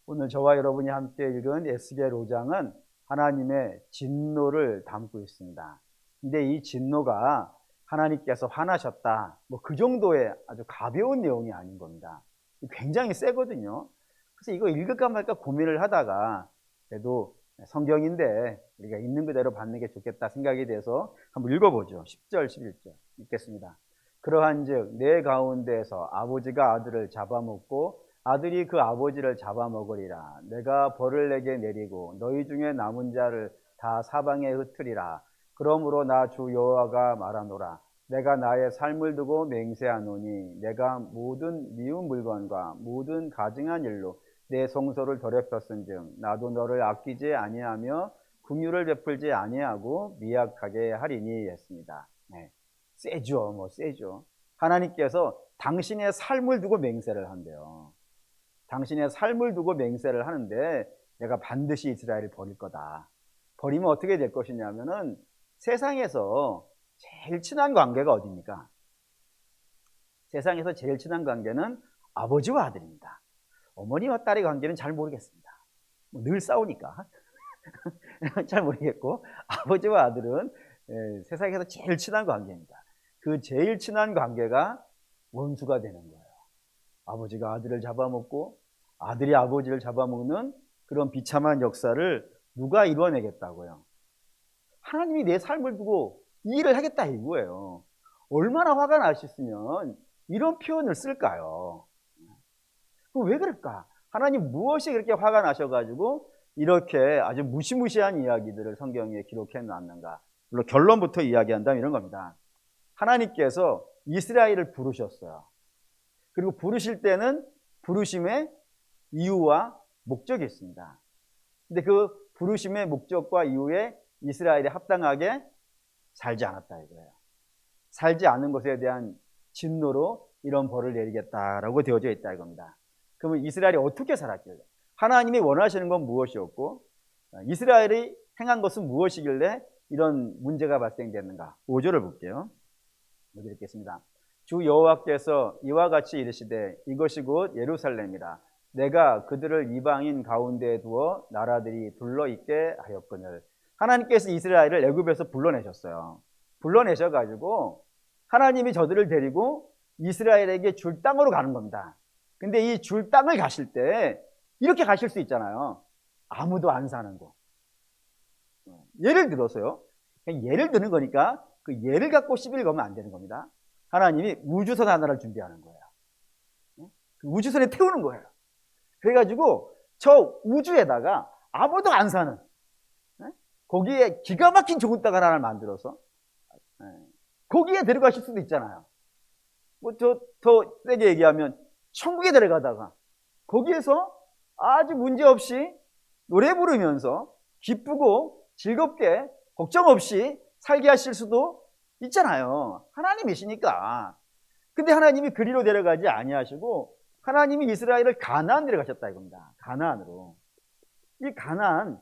오늘 저와 여러분이 함께 읽은 에스겔 5장은 하나님의 진노를 담고 있습니다. 근데 이 진노가 하나님께서 화나셨다, 그 정도의 아주 가벼운 내용이 아닌 겁니다. 굉장히 세거든요. 그래서 이거 읽을까 말까 고민을 하다가 그래도 성경인데 우리가 있는 그대로 받는 게 좋겠다 생각이 돼서 한번 읽어보죠. 10절 11절 읽겠습니다. 그러한즉 내 가운데에서 아버지가 아들을 잡아먹고 아들이 그 아버지를 잡아먹으리라. 내가 벌을 내게 내리고 너희 중에 남은 자를 다 사방에 흩으리라. 그러므로 나 주 여호와가 말하노라. 내가 나의 삶을 두고 맹세하노니 내가 모든 미운 물건과 모든 가증한 일로 내 성소를 더럽혔은즉 나도 너를 아끼지 아니하며 긍휼을 베풀지 아니하고 미약하게 하리니 했습니다. 네. 세죠. 세죠. 하나님께서 당신의 삶을 두고 맹세를 한대요. 당신의 삶을 두고 맹세를 하는데 내가 반드시 이스라엘을 버릴 거다. 버리면 어떻게 될 것이냐면은 세상에서 제일 친한 관계가 어디입니까? 세상에서 제일 친한 관계는 아버지와 아들입니다. 어머니와 딸의 관계는 잘 모르겠습니다. 늘 싸우니까 잘 모르겠고, 아버지와 아들은 세상에서 제일 친한 관계입니다. 그 제일 친한 관계가 원수가 되는 거예요. 아버지가 아들을 잡아먹고 아들이 아버지를 잡아먹는 그런 비참한 역사를 누가 이뤄내겠다고요? 하나님이 내 삶을 두고 이 일을 하겠다 이거예요. 얼마나 화가 나셨으면 이런 표현을 쓸까요? 왜 그럴까? 하나님 무엇이 그렇게 화가 나셔가지고 이렇게 아주 무시무시한 이야기들을 성경에 기록해 놨는가? 물론 결론부터 이야기한다면 이런 겁니다. 하나님께서 이스라엘을 부르셨어요. 그리고 부르실 때는 부르심의 이유와 목적이 있습니다. 근데 그 부르심의 목적과 이유에 이스라엘이 합당하게 살지 않았다 이거예요. 살지 않은 것에 대한 진노로 이런 벌을 내리겠다라고 되어져 있다 이겁니다. 그러면 이스라엘이 어떻게 살았길래? 하나님이 원하시는 건 무엇이었고 이스라엘이 행한 것은 무엇이길래 이런 문제가 발생됐는가? 5절을 볼게요. 여기 읽겠습니다. 주 여호와께서 이와 같이 이르시되 이것이 곧 예루살렘이라. 내가 그들을 이방인 가운데에 두어 나라들이 둘러있게 하였거늘. 하나님께서 이스라엘을 애굽에서 불러내셨어요. 불러내셔가지고 하나님이 저들을 데리고 이스라엘에게 줄 땅으로 가는 겁니다. 근데 이 줄 땅을 가실 때 이렇게 가실 수 있잖아요. 아무도 안 사는 곳. 예를 들어서요. 그냥 예를 드는 거니까 그 예를 갖고 시비를 걸면 안 되는 겁니다. 하나님이 우주선 하나를 준비하는 거예요. 그 우주선에 태우는 거예요. 그래가지고 저 우주에다가 아무도 안 사는 거기에 기가 막힌 좋은 땅 하나를 만들어서 거기에 데려가실 수도 있잖아요. 더 세게 얘기하면 천국에 데려가다가 거기에서 아주 문제없이 노래 부르면서 기쁘고 즐겁게 걱정 없이 살게 하실 수도 있잖아요. 하나님이시니까. 근데 하나님이 그리로 데려가지 아니하시고 하나님이 이스라엘을 가나안 데려가셨다 이겁니다. 가나안으로. 이 가나안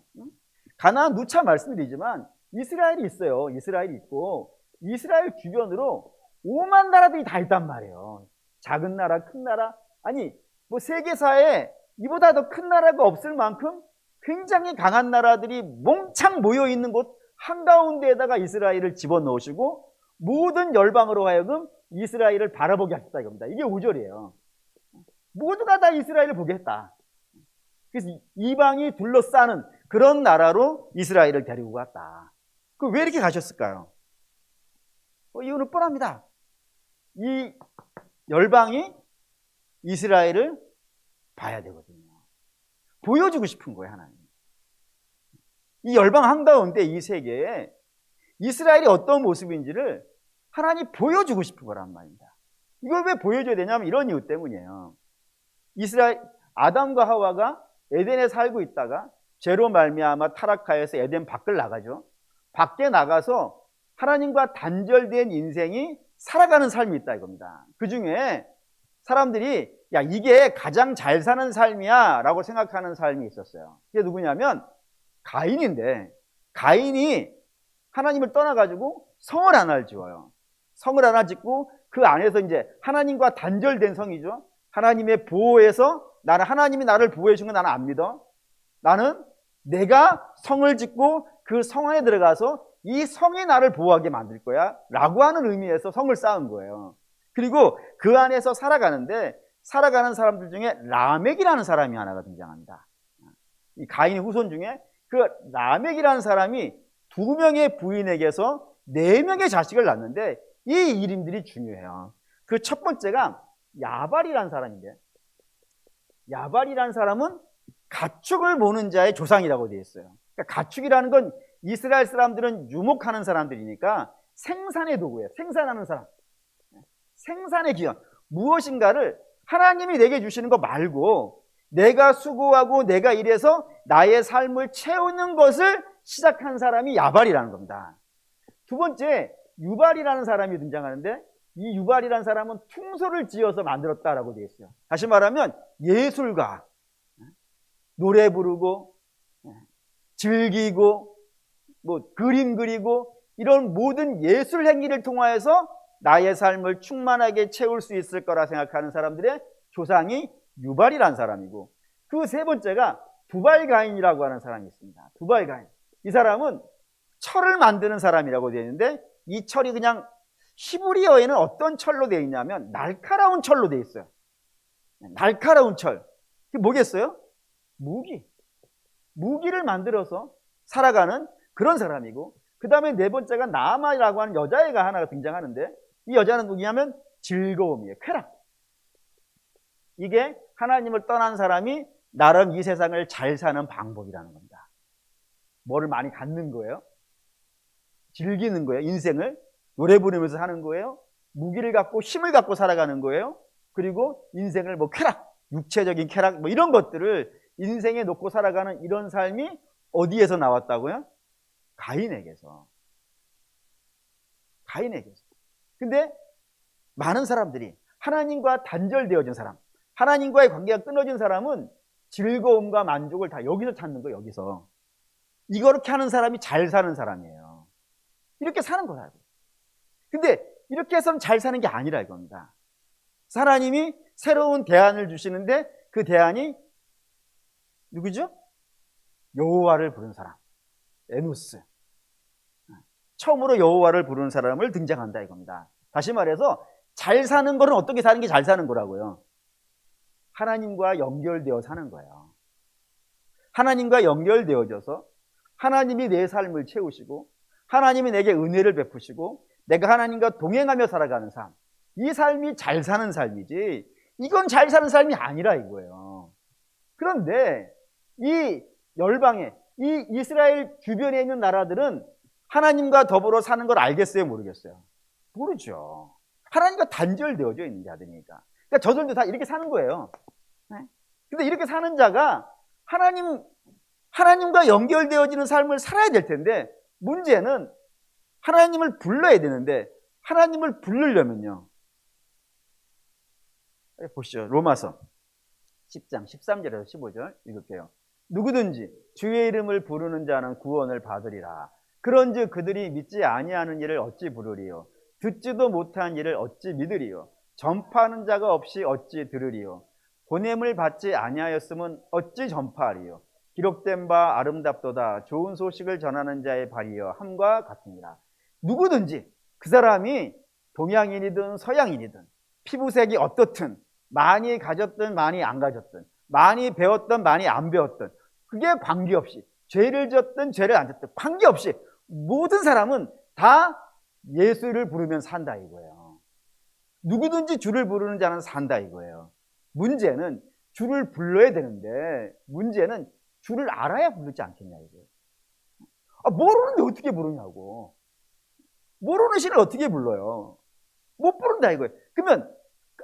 누차 말씀드리지만 이스라엘이 있어요. 이스라엘이 있고 이스라엘 주변으로 5만 나라들이 다 있단 말이에요. 작은 나라, 큰 나라, 아니 세계사에 이보다 더 큰 나라가 없을 만큼 굉장히 강한 나라들이 몽창 모여 있는 곳 한가운데에다가 이스라엘을 집어넣으시고 모든 열방으로 하여금 이스라엘을 바라보게 하셨다 이겁니다. 이게 5절이에요. 모두가 다 이스라엘을 보게 했다. 그래서 이방이 둘러싸는 그런 나라로 이스라엘을 데리고 갔다. 왜 이렇게 가셨을까요? 이유는 뻔합니다. 이 열방이 이스라엘을 봐야 되거든요. 보여주고 싶은 거예요, 하나님. 이 열방 한가운데 이 세계에 이스라엘이 어떤 모습인지를 하나님 보여주고 싶은 거란 말입니다. 이걸 왜 보여줘야 되냐면 이런 이유 때문이에요. 아담과 하와가 에덴에 살고 있다가 죄로 말미암아 타락하여서 에덴 밖을 나가죠. 밖에 나가서 하나님과 단절된 인생이 살아가는 삶이 있다 이겁니다. 그 중에 사람들이 이게 가장 잘 사는 삶이야 라고 생각하는 삶이 있었어요. 그게 누구냐면 가인인데, 가인이 하나님을 떠나가지고 성을 하나를 지어요. 성을 하나 짓고 그 안에서 이제 하나님과 단절된 성이죠. 하나님의 보호에서 나는 하나님이 나를 보호해 준 건 나는 안 믿어. 나는 내가 성을 짓고 그 성 안에 들어가서 이 성이 나를 보호하게 만들 거야 라고 하는 의미에서 성을 쌓은 거예요. 그리고 그 안에서 살아가는데 살아가는 사람들 중에 라멕이라는 사람이 하나가 등장합니다. 이 가인의 후손 중에 그 라멕이라는 사람이 2명의 부인에게서 4명의 자식을 낳는데 이 이름들이 중요해요. 그 첫 번째가 야발이라는 사람인데, 야발이라는 사람은 가축을 모는 자의 조상이라고 되어 있어요. 그러니까 가축이라는 건 이스라엘 사람들은 유목하는 사람들이니까 생산의 도구예요. 생산하는 사람, 생산의 기원, 무엇인가를 하나님이 내게 주시는 거 말고 내가 수고하고 내가 일해서 나의 삶을 채우는 것을 시작한 사람이 야발이라는 겁니다. 두 번째, 유발이라는 사람이 등장하는데 이 유발이라는 사람은 풍소를 지어서 만들었다라고 되어 있어요. 다시 말하면 예술가, 노래 부르고 즐기고 뭐 그림 그리고 이런 모든 예술 행위를 통하여서 나의 삶을 충만하게 채울 수 있을 거라 생각하는 사람들의 조상이 유발이라는 사람이고, 그 세 번째가 두발가인이라고 하는 사람이 있습니다. 두발가인, 이 사람은 철을 만드는 사람이라고 되어 있는데 이 철이 그냥 히브리어에는 어떤 철로 되어 있냐면 날카로운 철로 되어 있어요. 날카로운 철. 그게 뭐겠어요? 무기를 만들어서 살아가는 그런 사람이고, 그 다음에 네 번째가 나아마라고 하는 여자애가 하나가 등장하는데 이 여자는 누구냐면 즐거움이에요. 쾌락. 이게 하나님을 떠난 사람이 나름 이 세상을 잘 사는 방법이라는 겁니다. 뭐를 많이 갖는 거예요? 즐기는 거예요. 인생을 노래 부르면서 사는 거예요. 무기를 갖고 힘을 갖고 살아가는 거예요. 그리고 인생을 뭐 쾌락, 육체적인 쾌락 뭐 이런 것들을 인생에 놓고 살아가는 이런 삶이 어디에서 나왔다고요? 가인에게서. 근데 많은 사람들이 하나님과 단절되어진 사람, 하나님과의 관계가 끊어진 사람은 즐거움과 만족을 다 여기서 찾는 거예요. 여기서. 이렇게 하는 사람이 잘 사는 사람이에요. 이렇게 사는 거라고. 근데 이렇게 해서는 잘 사는 게 아니라 이겁니다. 하나님이 새로운 대안을 주시는데 그 대안이 누구죠? 여호와를 부르는 사람, 에노스. 처음으로 여호와를 부르는 사람을 등장한다 이겁니다. 다시 말해서 잘 사는 거는 어떻게 사는 게 잘 사는 거라고요? 하나님과 연결되어 사는 거예요. 하나님과 연결되어져서 하나님이 내 삶을 채우시고 하나님이 내게 은혜를 베푸시고 내가 하나님과 동행하며 살아가는 삶, 이 삶이 잘 사는 삶이지 이건 잘 사는 삶이 아니라 이거예요. 그런데 이 열방에, 이 이스라엘 주변에 있는 나라들은 하나님과 더불어 사는 걸 알겠어요? 모르겠어요? 모르죠. 하나님과 단절되어져 있는 자들이니까. 그러니까 저들도 다 이렇게 사는 거예요. 근데 이렇게 사는 자가 하나님과 연결되어지는 삶을 살아야 될 텐데, 문제는 하나님을 불러야 되는데, 하나님을 부르려면요. 보시죠. 로마서 10장 13절에서 15절 읽을게요. 누구든지 주의 이름을 부르는 자는 구원을 받으리라. 그런즉 그들이 믿지 아니하는 일을 어찌 부르리요? 듣지도 못한 일을 어찌 믿으리요? 전파하는 자가 없이 어찌 들으리요? 보냄을 받지 아니하였으면 어찌 전파하리요? 기록된 바 아름답도다. 좋은 소식을 전하는 자의 발이여 함과 같으니라. 누구든지, 그 사람이 동양인이든 서양인이든 피부색이 어떻든 많이 가졌든 많이 안 가졌든 많이 배웠든 많이 안 배웠든 그게 관계없이, 죄를 졌든 죄를 안 졌든 관계없이 모든 사람은 다 예수를 부르면 산다 이거예요. 누구든지 주를 부르는 자는 산다 이거예요. 문제는 주를 불러야 되는데 문제는 주를 알아야 부르지 않겠냐 이거예요. 모르는데 어떻게 부르냐고. 모르는 신을 어떻게 불러요? 못 부른다 이거예요. 그러면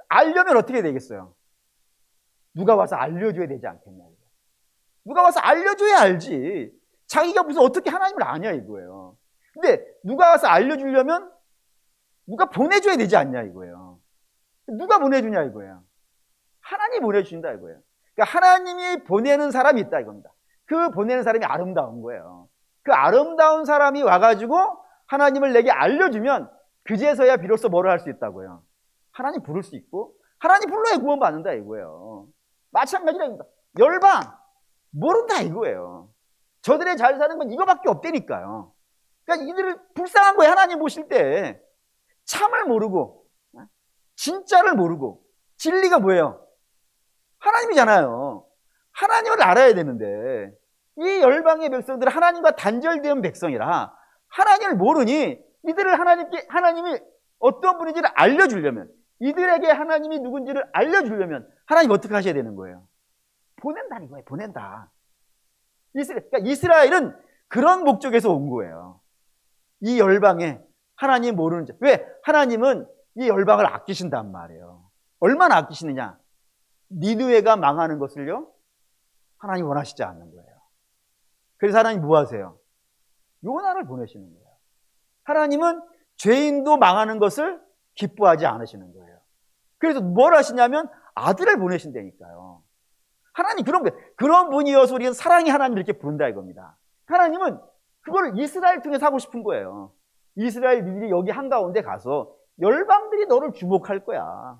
알려면 어떻게 되겠어요? 누가 와서 알려줘야 되지 않겠냐 이거예요. 누가 와서 알려줘야 알지. 자기가 무슨 어떻게 하나님을 아냐 이거예요. 근데 누가 와서 알려주려면 누가 보내줘야 되지 않냐 이거예요. 누가 보내주냐 이거예요. 하나님이 보내주신다 이거예요. 그러니까 하나님이 보내는 사람이 있다 이겁니다. 그 보내는 사람이 아름다운 거예요. 그 아름다운 사람이 와가지고 하나님을 내게 알려주면 그제서야 비로소 뭐를 할 수 있다고요? 하나님 부를 수 있고 하나님 불러야 구원받는다 이거예요. 마찬가지랍니다. 열방 모른다 이거예요. 저들의 잘 사는 건 이거밖에 없다니까요. 그러니까 이들을 불쌍한 거예요. 하나님 보실 때 참을 모르고 진짜를 모르고 진리가 뭐예요? 하나님이잖아요. 하나님을 알아야 되는데 이 열방의 백성들은 하나님과 단절된 백성이라 하나님을 모르니 이들을 하나님이 어떤 분인지를 알려주려면, 이들에게 하나님이 누군지를 알려주려면 하나님 어떻게 하셔야 되는 거예요? 보낸다는 거예요. 보낸다. 그러니까 이스라엘은 그런 목적에서 온 거예요. 이 열방에 하나님 모르는 자. 왜? 하나님은 이 열방을 아끼신단 말이에요. 얼마나 아끼시느냐? 니느웨가 망하는 것을요, 하나님 원하시지 않는 거예요. 그래서 하나님 뭐 하세요? 요나를 보내시는 거예요. 하나님은 죄인도 망하는 것을 기뻐하지 않으시는 거예요. 그래서 뭘 하시냐면 아들을 보내신다니까요. 하나님 그런 분이어서 우리는 사랑의 하나님 이렇게 부른다 이겁니다. 하나님은 그걸 이스라엘 통해서 하고 싶은 거예요. 이스라엘들이 여기 한가운데 가서 열방들이 너를 주목할 거야.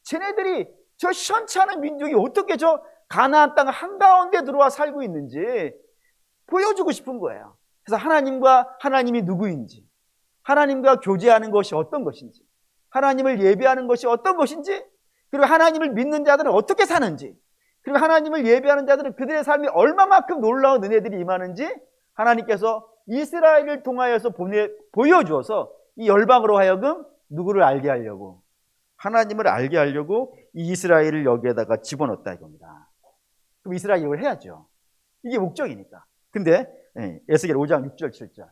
쟤네들이 저 시원치 않은 민족이 어떻게 저 가나안 땅 한가운데 들어와 살고 있는지 보여주고 싶은 거예요. 그래서 하나님이 누구인지, 하나님과 교제하는 것이 어떤 것인지, 하나님을 예배하는 것이 어떤 것인지, 그리고 하나님을 믿는 자들은 어떻게 사는지, 그리고 하나님을 예배하는 자들은 그들의 삶이 얼마만큼 놀라운 은혜들이 임하는지 하나님께서 이스라엘을 통하여서 보여주어서 이 열방으로 하여금 누구를 알게 하려고, 하나님을 알게 하려고 이 이스라엘을 여기에다가 집어넣었다 이겁니다. 그럼 이스라엘이 이걸 해야죠. 이게 목적이니까. 근데 에스겔 5장 6절 7절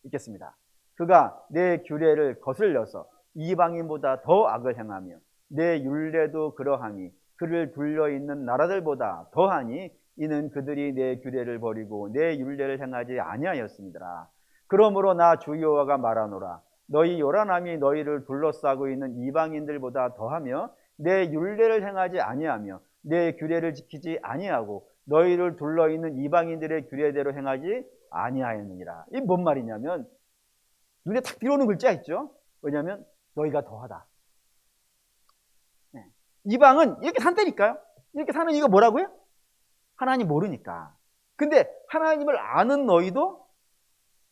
읽겠습니다. 그가 내 규례를 거슬려서 이방인보다 더 악을 행하며 내 율례도 그러하니 그를 둘러있는 나라들보다 더하니 이는 그들이 내 규례를 버리고 내 율례를 행하지 아니하였음이더라. 그러므로 나 주 여호와가 말하노라. 너희 요란함이 너희를 둘러싸고 있는 이방인들보다 더하며 내 율례를 행하지 아니하며 내 규례를 지키지 아니하고 너희를 둘러있는 이방인들의 규례대로 행하지 아니하였느니라. 이게 뭔 말이냐면 눈에 탁 들어오는 글자 있죠. 왜냐하면 너희가 더하다. 이방은 이렇게 산다니까요. 이렇게 사는 이유가 뭐라고요? 하나님 모르니까. 근데 하나님을 아는 너희도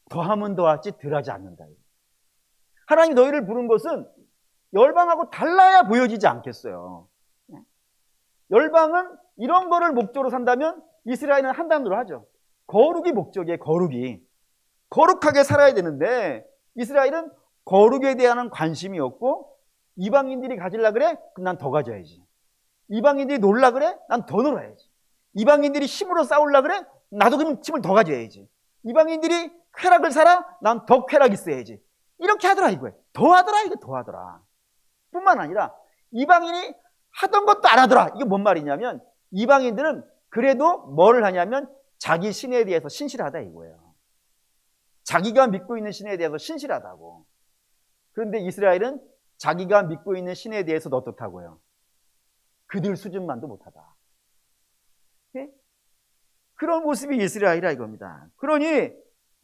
더하면 더하지 덜하지 않는다. 하나님 너희를 부른 것은 열방하고 달라야 보여지지 않겠어요. 열방은 이런 거를 목적으로 산다면 이스라엘은 한 단어로 하죠. 거룩이 목적이에요. 거룩이. 거룩하게 살아야 되는데 이스라엘은 거룩에 대한 관심이 없고, 이방인들이 가질라 그래? 그럼 난 더 가져야지. 이방인들이 놀라 그래? 난 더 놀아야지. 이방인들이 힘으로 싸울라 그래? 나도 그럼 힘을 더 가져야지. 이방인들이 쾌락을 살아? 난 더 쾌락 있어야지. 이렇게 하더라 이거예요. 더 하더라 이거 더 하더라. 뿐만 아니라 이방인이 하던 것도 안 하더라. 이게 뭔 말이냐면 이방인들은 그래도 뭘 하냐면 자기 신에 대해서 신실하다 이거예요. 자기가 믿고 있는 신에 대해서 신실하다고. 그런데 이스라엘은 자기가 믿고 있는 신에 대해서도 어떻다고요? 그들 수준만도 못하다. 네? 그런 모습이 이스라엘이라 이겁니다. 그러니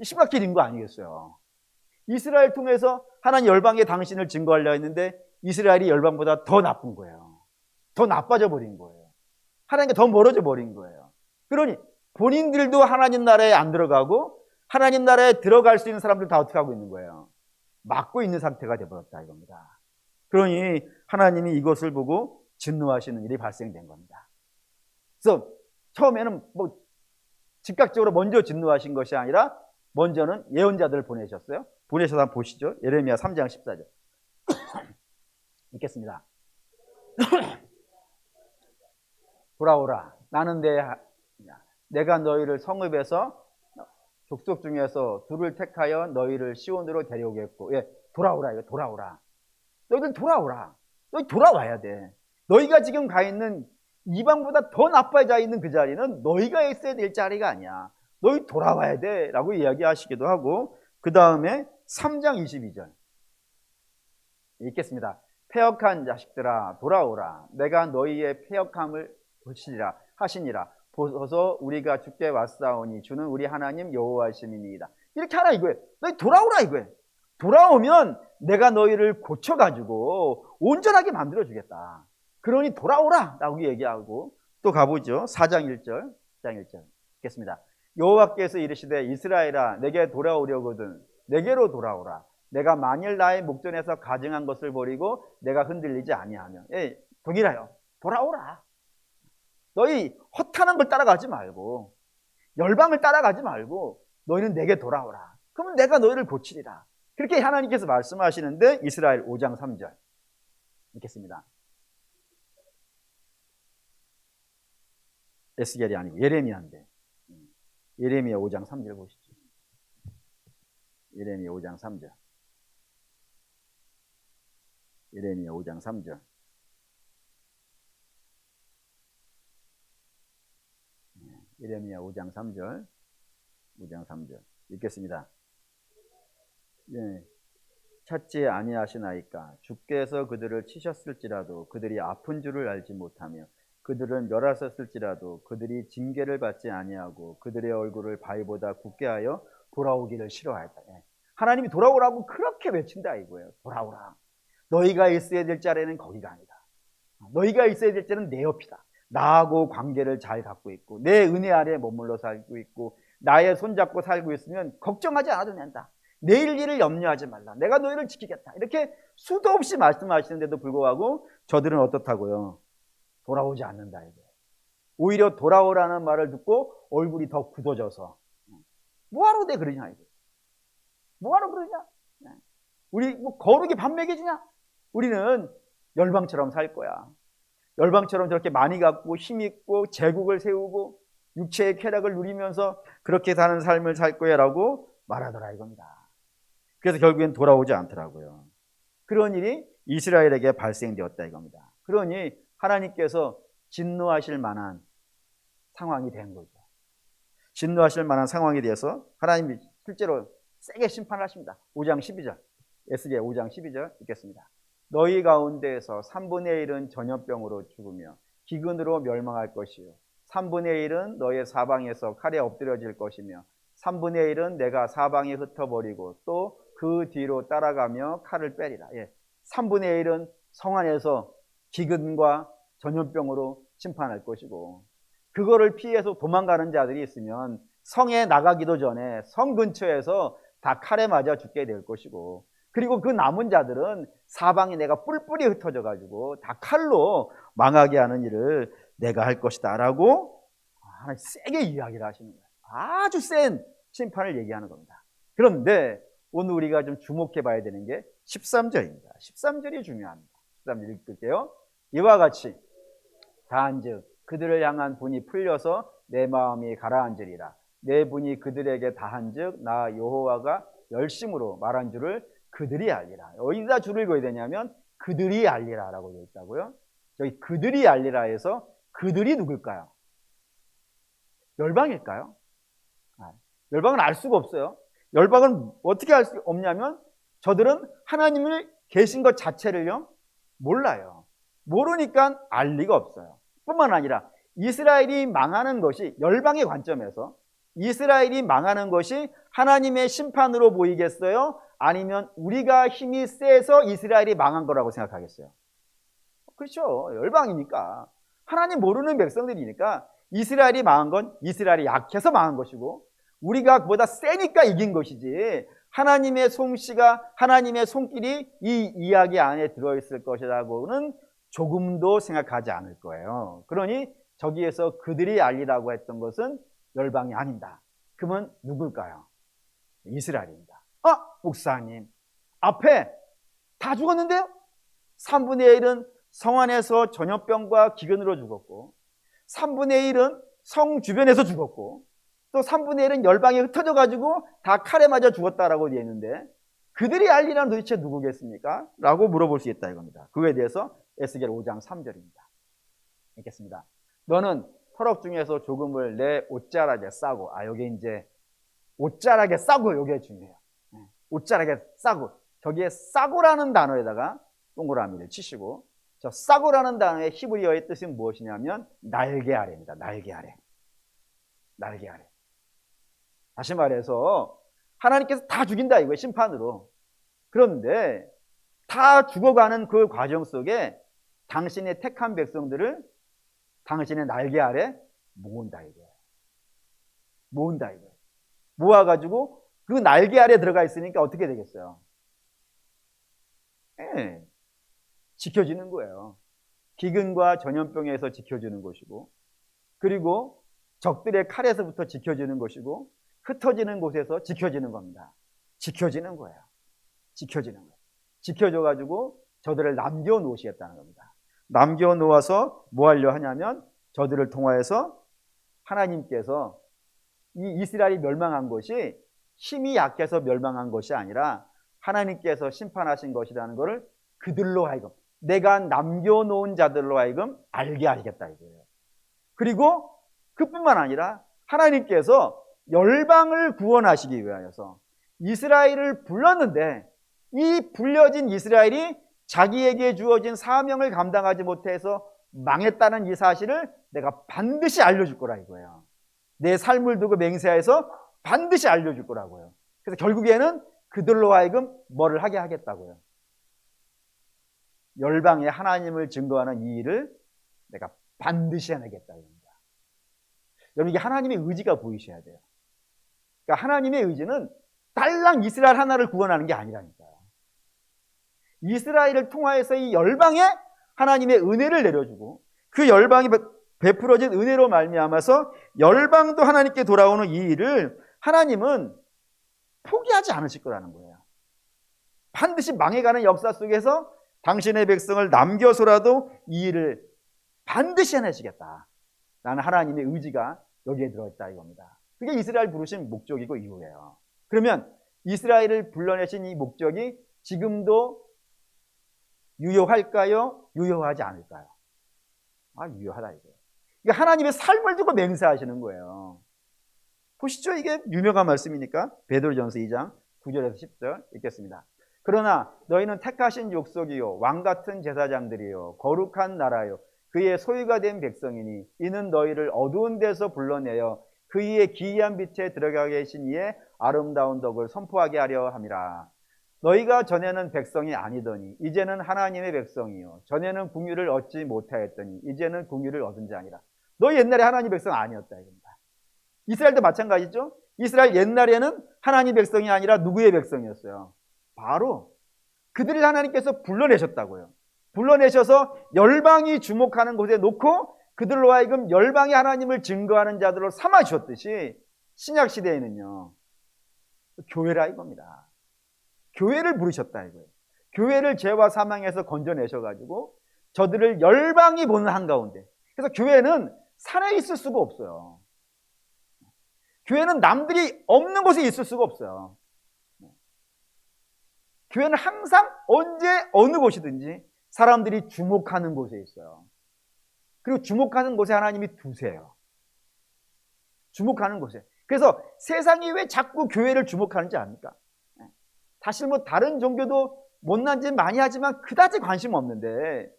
심각해 진 거 아니겠어요? 이스라엘 통해서 하나님 열방에 당신을 증거하려 했는데 이스라엘이 열방보다 더 나쁜 거예요. 더 나빠져 버린 거예요. 하나님께 더 멀어져 버린 거예요. 그러니 본인들도 하나님 나라에 안 들어가고 하나님 나라에 들어갈 수 있는 사람들 다 어떻게 하고 있는 거예요? 막고 있는 상태가 되어버렸다 이겁니다. 그러니 하나님이 이것을 보고 진노하시는 일이 발생된 겁니다. 그래서 처음에는 즉각적으로 먼저 진노하신 것이 아니라 먼저는 예언자들을 보내셨어요. 보내셔서 한번 보시죠. 예레미야 3장 14절 읽겠습니다. 돌아오라. 나는 내가 너희를 성읍에서 족속 중에서 둘을 택하여 너희를 시온으로 데려오겠고. 돌아오라. 이거 돌아오라. 너희들 돌아오라. 너희 돌아와야 돼. 너희가 지금 가 있는 이방보다 더 나빠져 있는 그 자리는 너희가 있어야 될 자리가 아니야. 너희 돌아와야 돼 라고 이야기하시기도 하고, 그 다음에 3장 22절 읽겠습니다. 패역한 자식들아 돌아오라. 내가 너희의 패역함을 하시니라. 보소서 우리가 주께 왔사오니 주는 우리 하나님 여호와심이니이다. 이렇게 하라 이거예요. 너희 돌아오라 이거예요. 돌아오면 내가 너희를 고쳐가지고 온전하게 만들어주겠다. 그러니 돌아오라 라고 얘기하고, 또 가보죠. 4장 1절. 4장 1절. 읽겠습니다. 여호와께서 이르시되 이스라엘아 내게 돌아오려거든 내게로 돌아오라. 내가 만일 나의 목전에서 가증한 것을 버리고 내가 흔들리지 아니하며. 예, 동일하여 돌아오라. 너희 허탄한 걸 따라가지 말고 열방을 따라가지 말고 너희는 내게 돌아오라. 그러면 내가 너희를 고치리라. 그렇게 하나님께서 말씀하시는데 이스라엘 5장 3절 읽겠습니다. 에스겔이 아니고 예레미야인데 예레미야 5장 3절 보시죠. 예레미야 5장 3절. 예레미야 5장 3절. 예레미야 5장 3절. 5장 3절. 읽겠습니다. 예. 찾지 아니하시나이까 주께서 그들을 치셨을지라도 그들이 아픈 줄을 알지 못하며 그들은 멸하셨을지라도 그들이 징계를 받지 아니하고 그들의 얼굴을 바위보다 굳게 하여 돌아오기를 싫어하였다. 예. 하나님이 돌아오라고 그렇게 외친다 이거예요. 돌아오라. 너희가 있어야 될 자리는 거기가 아니다. 너희가 있어야 될 자리는 내 옆이다. 나하고 관계를 잘 갖고 있고 내 은혜 아래에 머물러 살고 있고 나의 손잡고 살고 있으면 걱정하지 않아도 된다. 내일 일을 염려하지 말라. 내가 너희를 지키겠다. 이렇게 수도 없이 말씀하시는데도 불구하고 저들은 어떻다고요? 돌아오지 않는다 이거예요. 오히려 돌아오라는 말을 듣고 얼굴이 더 굳어져서 뭐하러 내 그러냐 이거예요. 뭐하러 그러냐? 우리 뭐 거룩이 밥 먹여주냐? 우리는 열방처럼 살 거야. 열방처럼 저렇게 많이 갖고 힘 있고 제국을 세우고 육체의 쾌락을 누리면서 그렇게 사는 삶을 살 거야 라고 말하더라 이겁니다. 그래서 결국엔 돌아오지 않더라고요. 그런 일이 이스라엘에게 발생되었다 이겁니다. 그러니 하나님께서 진노하실 만한 상황이 된 거죠. 진노하실 만한 상황에 대해서 하나님이 실제로 세게 심판을 하십니다. 5장 12절 에스겔 5장 12절 읽겠습니다. 너희 가운데에서 3분의 1은 전염병으로 죽으며 기근으로 멸망할 것이요 3분의 1은 너의 사방에서 칼에 엎드려질 것이며 3분의 1은 내가 사방에 흩어버리고 또 그 뒤로 따라가며 칼을 빼리라. 예. 3분의 1은 성 안에서 기근과 전염병으로 심판할 것이고 그거를 피해서 도망가는 자들이 있으면 성에 나가기도 전에 성 근처에서 다 칼에 맞아 죽게 될 것이고 그리고 그 남은 자들은 사방에 내가 뿔뿔이 흩어져 가지고 다 칼로 망하게 하는 일을 내가 할 것이다 라고 하나님 세게 이야기를 하시는 거예요. 아주 센 심판을 얘기하는 겁니다. 그런데 오늘 우리가 좀 주목해 봐야 되는 게 13절입니다. 13절이 중요합니다. 13절 읽을게요. 이와 같이 다한즉 그들을 향한 분이 풀려서 내 마음이 가라앉으리라. 내 분이 그들에게 다한즉 나 여호와가 열심으로 말한 줄을 그들이 알리라. 어디다 줄을 그어야 되냐면 그들이 알리라 라고 되어 있다고요. 여기 그들이 알리라 해서 그들이 누굴까요? 열방일까요? 열방은 알 수가 없어요. 열방은 어떻게 알 수 없냐면 저들은 하나님을 계신 것 자체를요 몰라요. 모르니까 알 리가 없어요. 뿐만 아니라 이스라엘이 망하는 것이 열방의 관점에서 이스라엘이 망하는 것이 하나님의 심판으로 보이겠어요? 아니면 우리가 힘이 세서 이스라엘이 망한 거라고 생각하겠어요? 그렇죠. 열방이니까 하나님 모르는 백성들이니까 이스라엘이 망한 건 이스라엘이 약해서 망한 것이고 우리가 그보다 세니까 이긴 것이지 하나님의 솜씨가 하나님의 손길이 이 이야기 안에 들어있을 것이라고는 조금도 생각하지 않을 거예요. 그러니 저기에서 그들이 알리라고 했던 것은 열방이 아니다. 그러면 누굴까요? 이스라엘입니다. 목사님 앞에 다 죽었는데요? 3분의 1은 성 안에서 전염병과 기근으로 죽었고 3분의 1은 성 주변에서 죽었고 또 3분의 1은 열방에 흩어져 가지고 다 칼에 맞아 죽었다라고 되어 있는데 그들이 알리라는 도대체 누구겠습니까? 라고 물어볼 수 있다 이겁니다. 그거에 대해서 에스겔 5장 3절입니다. 읽겠습니다. 너는 터럭 중에서 조금을 내 옷자락에 싸고 여기 이제 옷자락에 싸고 이게 중요해요. 옷자락에 싸고 저기에 싸고라는 단어에다가 동그라미를 치시고 저 싸고라는 단어의 히브리어의 뜻이 무엇이냐면 날개 아래입니다. 날개 아래. 날개 아래. 다시 말해서 하나님께서 다 죽인다 이거예요. 심판으로. 그런데 다 죽어가는 그 과정 속에 당신의 택한 백성들을 당신의 날개 아래 모은다 이거예요. 모은다 이거예요. 모아가지고 그 날개 아래 들어가 있으니까 어떻게 되겠어요? 예, 지켜지는 거예요. 기근과 전염병에서 지켜주는 것이고, 그리고 적들의 칼에서부터 지켜주는 것이고, 흩어지는 곳에서 지켜지는 겁니다. 지켜지는 거예요. 지켜지는 거예요. 지켜줘가지고 저들을 남겨놓으시겠다는 겁니다. 남겨놓아서 뭐 하려 하냐면 저들을 통하여서 하나님께서 이 이스라엘이 멸망한 것이 힘이 약해서 멸망한 것이 아니라 하나님께서 심판하신 것이라는 것을 그들로 하여금, 내가 남겨놓은 자들로 하여금 알게 하시겠다 이거예요. 그리고 그뿐만 아니라 하나님께서 열방을 구원하시기 위하여서 이스라엘을 불렀는데 이 불려진 이스라엘이 자기에게 주어진 사명을 감당하지 못해서 망했다는 이 사실을 내가 반드시 알려줄 거라 이거예요. 내 삶을 두고 맹세해서 반드시 알려줄 거라고요. 그래서 결국에는 그들로 하여금 뭐를 하게 하겠다고요. 열방에 하나님을 증거하는 이 일을 내가 반드시 해내겠다 이겁니다. 여러분, 이게 하나님의 의지가 보이셔야 돼요. 그러니까 하나님의 의지는 달랑 이스라엘 하나를 구원하는 게 아니라니까요. 이스라엘을 통하여서 이 열방에 하나님의 은혜를 내려주고 그 열방이 베풀어진 은혜로 말미암아서 열방도 하나님께 돌아오는 이 일을 하나님은 포기하지 않으실 거라는 거예요. 반드시 망해가는 역사 속에서 당신의 백성을 남겨서라도 이 일을 반드시 해내시겠다 라는 하나님의 의지가 여기에 들어있다 이겁니다. 그게 이스라엘 부르신 목적이고 이유예요. 그러면 이스라엘을 불러내신 이 목적이 지금도 유효할까요? 유효하지 않을까요? 유효하다 이거예요. 그러니까 하나님의 삶을 두고 맹세하시는 거예요. 보시죠. 이게 유명한 말씀이니까 베드로전서 2장 9절에서 10절 읽겠습니다. 그러나 너희는 택하신 족속이요 왕같은 제사장들이요 거룩한 나라요 그의 소유가 된 백성이니 이는 너희를 어두운 데서 불러내어 그의 기이한 빛에 들어가게 하신 이의 아름다운 덕을 선포하게 하려 함이라. 너희가 전에는 백성이 아니더니 이제는 하나님의 백성이요 전에는 궁유를 얻지 못하였더니 이제는 궁유를 얻은 자니라. 너희 옛날에 하나님 백성 아니었다 이겁니다. 이스라엘도 마찬가지죠. 이스라엘 옛날에는 하나님 백성이 아니라 누구의 백성이었어요? 바로 그들을 하나님께서 불러내셨다고요. 불러내셔서 열방이 주목하는 곳에 놓고 그들로 하여금 열방이 하나님을 증거하는 자들로 삼아주셨듯이 신약시대에는요 교회라 이겁니다. 교회를 부르셨다 이거예요. 교회를 죄와 사망에서 건져내셔가지고 저들을 열방이 보는 한가운데, 그래서 교회는 산에 있을 수가 없어요. 교회는 남들이 없는 곳에 있을 수가 없어요. 교회는 항상 언제 어느 곳이든지 사람들이 주목하는 곳에 있어요. 그리고 주목하는 곳에 하나님이 두세요. 주목하는 곳에. 그래서 세상이 왜 자꾸 교회를 주목하는지 압니까? 사실 뭐 다른 종교도 못난 짓 많이 하지만 그다지 관심 없는데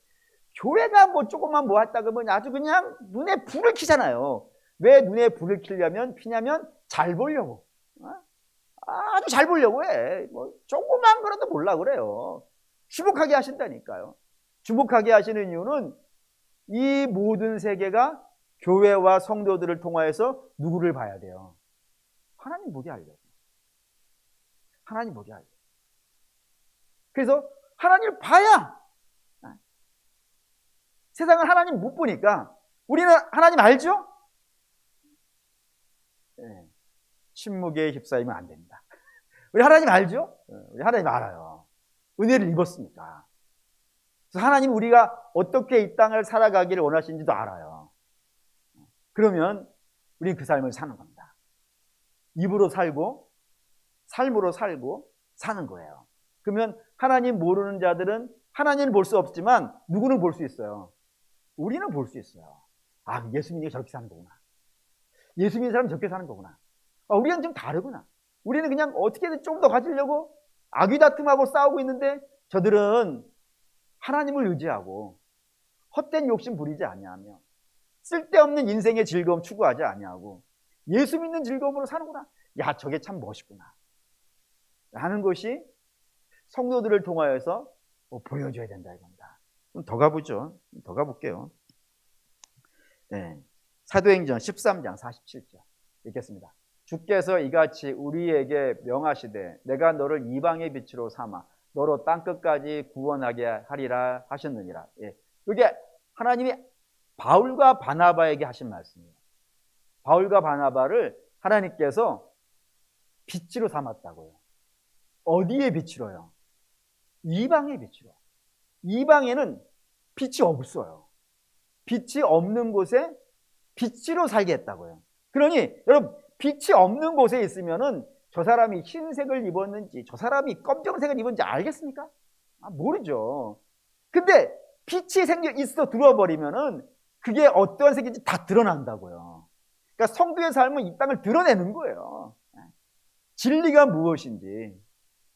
교회가 뭐 조금만 모았다 그러면 아주 그냥 눈에 불을 켜잖아요. 왜 눈에 불을 켜냐면 잘 보려고. 아주 잘 보려고 해. 뭐 조그만 거라도 몰라 그래요. 주목하게 하신다니까요. 주목하게 하시는 이유는 이 모든 세계가 교회와 성도들을 통하여서 누구를 봐야 돼요? 하나님 보게 하려고. 하나님 보게 하려고. 그래서 하나님을 봐야, 세상은 하나님 못 보니까 우리는 하나님 알죠? 네. 침묵에 휩싸이면 안 됩니다. 우리 하나님 알죠? 우리 하나님 알아요. 은혜를 입었으니까. 그래서 하나님 우리가 어떻게 이 땅을 살아가기를 원하시는지도 알아요. 그러면 우리는 그 삶을 사는 겁니다. 입으로 살고 삶으로 살고 사는 거예요. 그러면 하나님 모르는 자들은 하나님을 볼 수 없지만 누구는 볼 수 있어요? 우리는 볼 수 있어요. 예수 믿는 게 저렇게 사는 거구나. 예수 믿는 사람은 저렇게 사는 거구나. 우리는 좀 다르구나. 우리는 그냥 어떻게든 좀 더 가지려고 악의다툼하고 싸우고 있는데 저들은 하나님을 의지하고 헛된 욕심 부리지 아니하며 쓸데없는 인생의 즐거움 추구하지 아니하고 예수 믿는 즐거움으로 사는구나. 저게 참 멋있구나 라는 것이 성도들을 통하여서 보여줘야 된다 이겁니다. 더 가보죠. 더 가볼게요. 네. 사도행전 13장 47절 읽겠습니다. 주께서 이같이 우리에게 명하시되 내가 너를 이방의 빛으로 삼아 너로 땅끝까지 구원하게 하리라 하셨느니라. 예. 이게 하나님이 바울과 바나바에게 하신 말씀이에요. 바울과 바나바를 하나님께서 빛으로 삼았다고요. 어디에 빛으로요? 이방의 빛으로. 이방에는 빛이 없어요. 빛이 없는 곳에 빛으로 살게 했다고요. 그러니 여러분, 빛이 없는 곳에 있으면은 저 사람이 흰색을 입었는지 저 사람이 검정색을 입었는지 알겠습니까? 모르죠. 근데 빛이 있어 들어버리면은 그게 어떤 색인지 다 드러난다고요. 그러니까 성도의 삶은 이 땅을 드러내는 거예요. 진리가 무엇인지,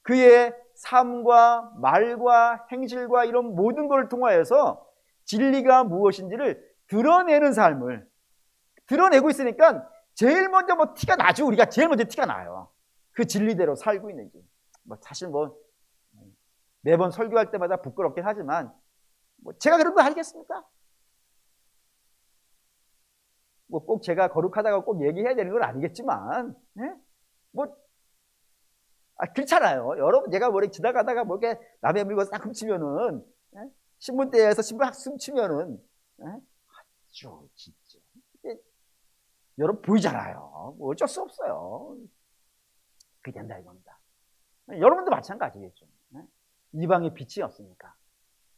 그의 삶과 말과 행실과 이런 모든 걸 통하여서 진리가 무엇인지를 드러내는 삶을 드러내고 있으니까 제일 먼저 티가 나죠. 우리가 제일 먼저 티가 나요. 그 진리대로 살고 있는지. 사실 매번 설교할 때마다 부끄럽긴 하지만 제가 그런 거 알겠습니까? 꼭 제가 거룩하다고 꼭 얘기해야 되는 건 아니겠지만, 그렇잖아요. 여러분, 제가 지나가다가 이렇게 남의 물건 싹 훔치면은, 신문대에서 신문 훔치면은, 아주 진짜. 여러분 보이잖아요. 어쩔 수 없어요. 그게 된다 이겁니다. 여러분도 마찬가지겠죠. 이방의 빛이 없으니까.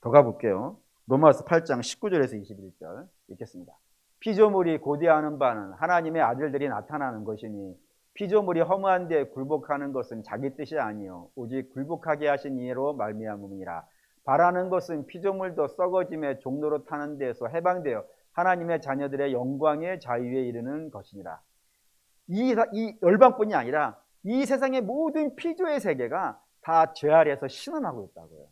더 가볼게요. 로마서 8장 19절에서 21절 읽겠습니다. 피조물이 고대하는 바는 하나님의 아들들이 나타나는 것이니 피조물이 허무한 데 굴복하는 것은 자기 뜻이 아니요 오직 굴복하게 하신 이로 말미암음이라. 바라는 것은 피조물도 썩어짐의 종로로 타는 데서 해방되어 하나님의 자녀들의 영광의 자유에 이르는 것이니라. 이 열방뿐이 아니라 이 세상의 모든 피조의 세계가 다 죄 아래에서 신음하고 있다고요.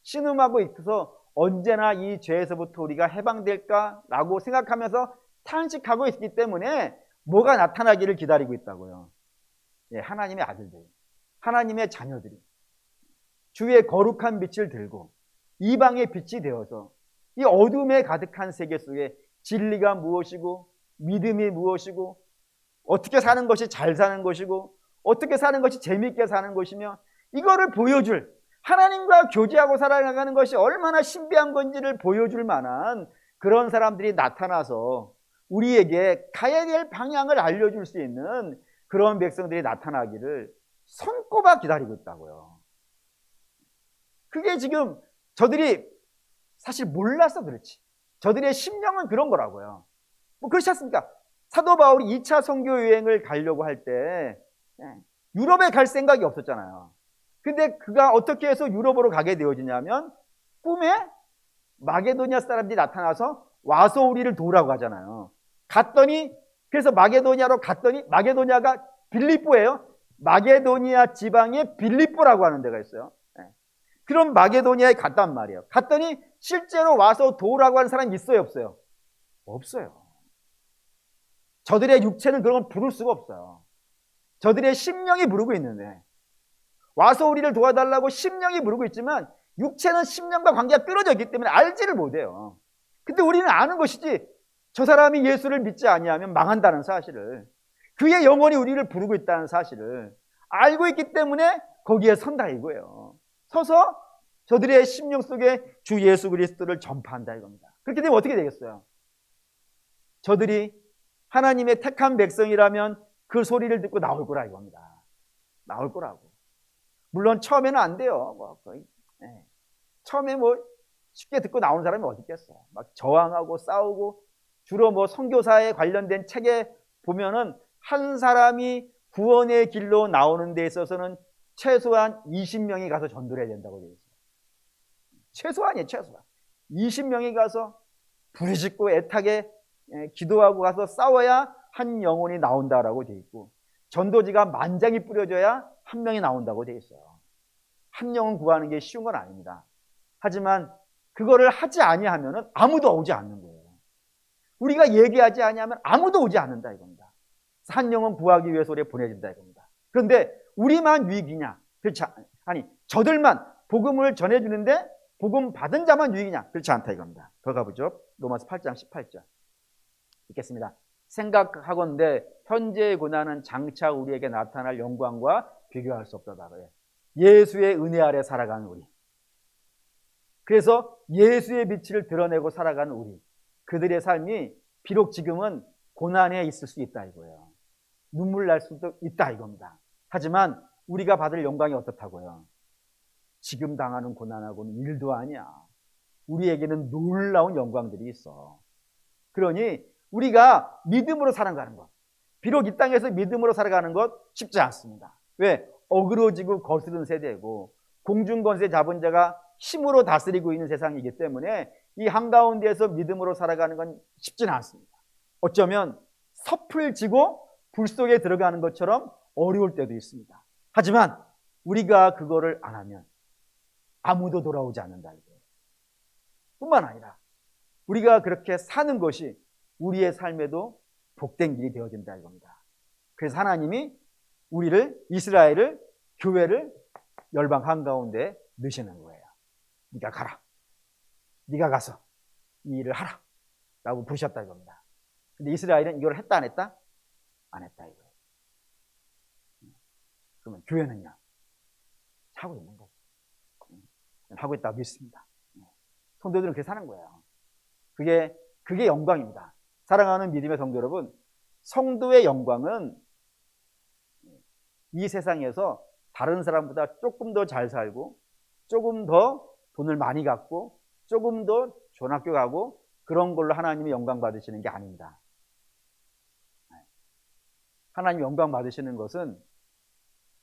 신음하고 있어서 언제나 이 죄에서부터 우리가 해방될까라고 생각하면서 탄식하고 있기 때문에 뭐가 나타나기를 기다리고 있다고요. 예, 하나님의 아들들, 하나님의 자녀들이 주의 거룩한 빛을 들고 이방의 빛이 되어서 이 어둠에 가득한 세계 속에 진리가 무엇이고 믿음이 무엇이고 어떻게 사는 것이 잘 사는 것이고 어떻게 사는 것이 재미있게 사는 것이며 이거를 보여줄, 하나님과 교제하고 살아가는 것이 얼마나 신비한 건지를 보여줄 만한 그런 사람들이 나타나서 우리에게 가야 될 방향을 알려줄 수 있는 그런 백성들이 나타나기를 손꼽아 기다리고 있다고요. 그게 지금 저들이 사실 몰라서 그렇지. 저들의 심령은 그런 거라고요. 그렇지 않습니까? 사도 바울이 2차 선교 여행을 가려고 할 때 유럽에 갈 생각이 없었잖아요. 근데 그가 어떻게 해서 유럽으로 가게 되어지냐면 꿈에 마게도니아 사람들이 나타나서 와서 우리를 도우라고 하잖아요. 갔더니 그래서 마게도니아로 갔더니 마게도니아가 빌립보예요. 마게도니아 지방에 빌립보라고 하는 데가 있어요. 그럼 마게도니아에 갔단 말이에요. 갔더니 실제로 와서 도우라고 하는 사람이 있어요, 없어요? 없어요. 저들의 육체는 그런 걸 부를 수가 없어요. 저들의 심령이 부르고 있는데 와서 우리를 도와달라고 심령이 부르고 있지만 육체는 심령과 관계가 끊어져 있기 때문에 알지를 못해요. 근데 우리는 아는 것이지 저 사람이 예수를 믿지 아니하면 망한다는 사실을, 그의 영혼이 우리를 부르고 있다는 사실을 알고 있기 때문에 거기에 선다 이거예요. 서서 저들의 심령 속에 주 예수 그리스도를 전파한다 이겁니다. 그렇게 되면 어떻게 되겠어요? 저들이 하나님의 택한 백성이라면 그 소리를 듣고 나올 거라 이겁니다. 나올 거라고. 물론 처음에는 안 돼요. 처음에 쉽게 듣고 나오는 사람이 어디 있겠어요. 막 저항하고 싸우고, 주로 선교사에 관련된 책에 보면은 한 사람이 구원의 길로 나오는 데 있어서는 최소한 20명이 가서 전도를 해야 된다고 되어 있어요. 최소한이에요, 최소한. 20명이 가서 부르짖고 애타게 기도하고 가서 싸워야 한 영혼이 나온다라고 되어 있고, 전도지가 만장이 뿌려져야 한 명이 나온다고 되어 있어요. 한 영혼 구하는 게 쉬운 건 아닙니다. 하지만 그거를 하지 아니하면 아무도 오지 않는 거예요. 우리가 얘기하지 아니하면 아무도 오지 않는다 이겁니다. 한 영혼 구하기 위해서 우리가 보내진다 이겁니다. 그런데 우리만 유익이냐? 그렇지 아니, 저들만 복음을 전해주는데 복음 받은 자만 유익이냐? 그렇지 않다 이겁니다. 더 가보죠. 로마서 8장 18절. 읽겠습니다. 생각하건대 현재의 고난은 장차 우리에게 나타날 영광과 비교할 수 없다. 예수의 은혜 아래 살아가는 우리. 그래서 예수의 빛을 드러내고 살아가는 우리. 그들의 삶이 비록 지금은 고난에 있을 수 있다 이거예요. 눈물 날 수도 있다 이겁니다. 하지만 우리가 받을 영광이 어떻다고요? 지금 당하는 고난하고는 일도 아니야. 우리에게는 놀라운 영광들이 있어. 그러니 우리가 믿음으로 살아가는 것, 비록 이 땅에서 믿음으로 살아가는 것 쉽지 않습니다. 왜? 어그러지고 거스른 세대고 공중권세 잡은 자가 힘으로 다스리고 있는 세상이기 때문에 이 한가운데에서 믿음으로 살아가는 건 쉽지는 않습니다. 어쩌면 섭을 지고 불 속에 들어가는 것처럼 어려울 때도 있습니다. 하지만 우리가 그거를 안 하면 아무도 돌아오지 않는다 이거예요. 뿐만 아니라 우리가 그렇게 사는 것이 우리의 삶에도 복된 길이 되어진다 이겁니다. 그래서 하나님이 우리를, 이스라엘을, 교회를 열방 한가운데 넣으시는 거예요. 네가 가라. 네가 가서 이 일을 하라 라고 부르셨다 이겁니다. 근데 이스라엘은 이걸 했다 안 했다? 안 했다 이거예요. 그러면 교회는요? 하고 있는 거죠. 하고 있다고 믿습니다. 성도들은 그렇게 사는 거예요. 그게 영광입니다. 사랑하는 믿음의 성도 여러분, 성도의 영광은 이 세상에서 다른 사람보다 조금 더 잘 살고 조금 더 돈을 많이 갖고 조금 더 좋은 학교 가고 그런 걸로 하나님이 영광 받으시는 게 아닙니다. 하나님 영광 받으시는 것은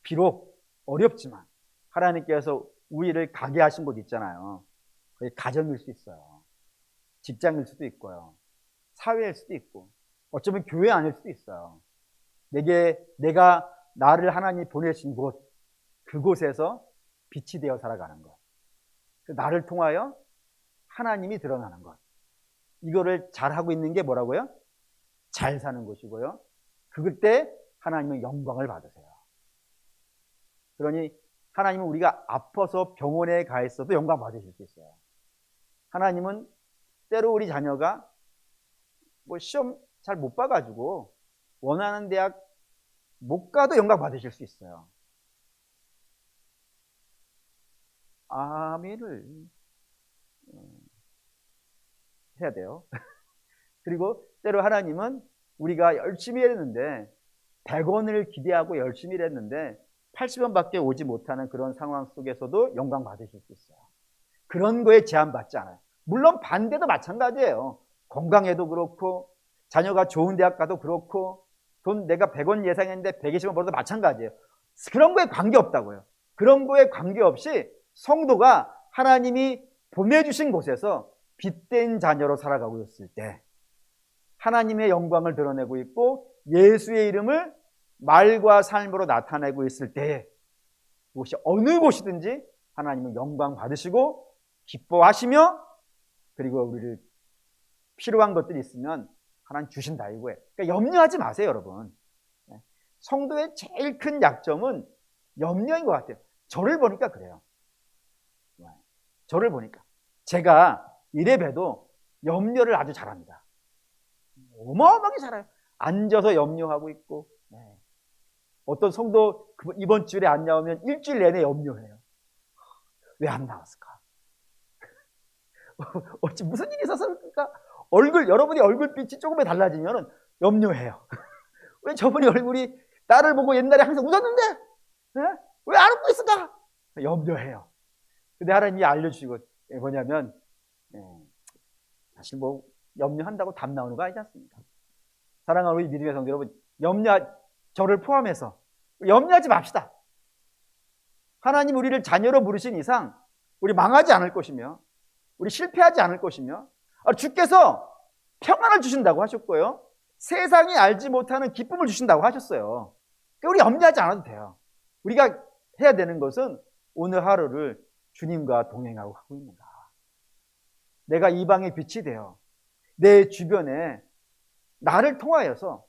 비록 어렵지만 하나님께서 우리를 가게 하신 곳 있잖아요. 그게 가정일 수 있어요. 직장일 수도 있고요. 사회일 수도 있고 어쩌면 교회 아닐 수도 있어요. 내가 나를 하나님이 보내신 곳, 그곳에서 빛이 되어 살아가는 것. 나를 통하여 하나님이 드러나는 것. 이거를 잘하고 있는 게 뭐라고요? 잘 사는 것이고요. 그때 하나님은 영광을 받으세요. 그러니 하나님은 우리가 아파서 병원에 가 있어도 영광 받으실 수 있어요. 하나님은 때로 우리 자녀가 시험 잘 못 봐가지고 원하는 대학 못 가도 영광 받으실 수 있어요. 아멘을 해야 돼요. 그리고 때로 하나님은 우리가 열심히 했는데 100원을 기대하고 열심히 했는데 80원밖에 오지 못하는 그런 상황 속에서도 영광 받으실 수 있어요. 그런 거에 제한받지 않아요. 물론 반대도 마찬가지예요. 건강에도 그렇고 자녀가 좋은 대학 가도 그렇고 돈 내가 100원 예상했는데 120원 벌어도 마찬가지예요. 그런 거에 관계없다고요. 그런 거에 관계없이 성도가 하나님이 보내주신 곳에서 빛된 자녀로 살아가고 있을 때 하나님의 영광을 드러내고 있고 예수의 이름을 말과 삶으로 나타내고 있을 때 그곳이 어느 곳이든지 하나님은 영광 받으시고 기뻐하시며 그리고 우리를 필요한 것들이 있으면 하나님 주신다 이거예요. 그러니까 염려하지 마세요 여러분. 성도의 제일 큰 약점은 염려인 것 같아요. 저를 보니까 그래요. 저를 보니까 제가 이래봬도 염려를 아주 잘합니다. 어마어마하게 잘해요. 앉아서 염려하고 있고 어떤 성도 이번 주일에 안 나오면 일주일 내내 염려해요. 왜 안 나왔을까? 어찌 무슨 일이 있어서 그럴까? 여러분이 얼굴빛이 조금만 달라지면 염려해요. 왜 저분이 얼굴이 나를 보고 옛날에 항상 웃었는데 왜 안 웃고 있을까? 염려해요. 근데 하나님이 알려주시고 뭐냐면 사실 염려한다고 답 나오는 거 아니지 않습니까? 사랑하는 우리 믿음의 성도 여러분, 저를 포함해서 염려하지 맙시다. 하나님 우리를 자녀로 부르신 이상 우리 망하지 않을 것이며 우리 실패하지 않을 것이며 주께서 평안을 주신다고 하셨고요. 세상이 알지 못하는 기쁨을 주신다고 하셨어요. 그러니까 우리 염려하지 않아도 돼요. 우리가 해야 되는 것은 오늘 하루를 주님과 동행하고 가고 있는가. 내가 이방의 빛이 되어 내 주변에 나를 통하여서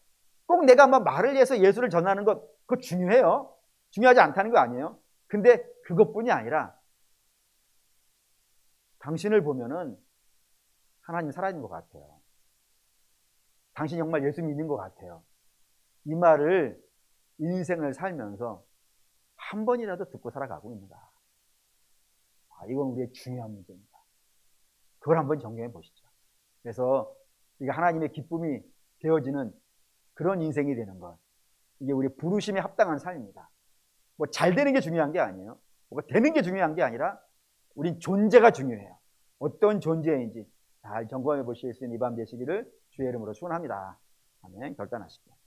꼭 내가 말을 해서 예수를 전하는 것 그거 중요해요. 중요하지 않다는 거 아니에요. 근데 그것뿐이 아니라 당신을 보면은 하나님 살아있는 것 같아요. 당신 정말 예수 믿는 것 같아요. 이 말을 인생을 살면서 한 번이라도 듣고 살아가고 있는가? 이건 우리의 중요한 문제입니다. 그걸 한번 정리해 보시죠. 그래서 이게 하나님의 기쁨이 되어지는 그런 인생이 되는 것, 이게 우리 부르심에 합당한 삶입니다. 뭐 잘 되는 게 중요한 게 아니에요. 뭐가 되는 게 중요한 게 아니라 우린 존재가 중요해요. 어떤 존재인지 잘 점검해 보실 수 있는 이 밤 되시기를 주의 이름으로 축원합니다. 아멘. 결단하시고.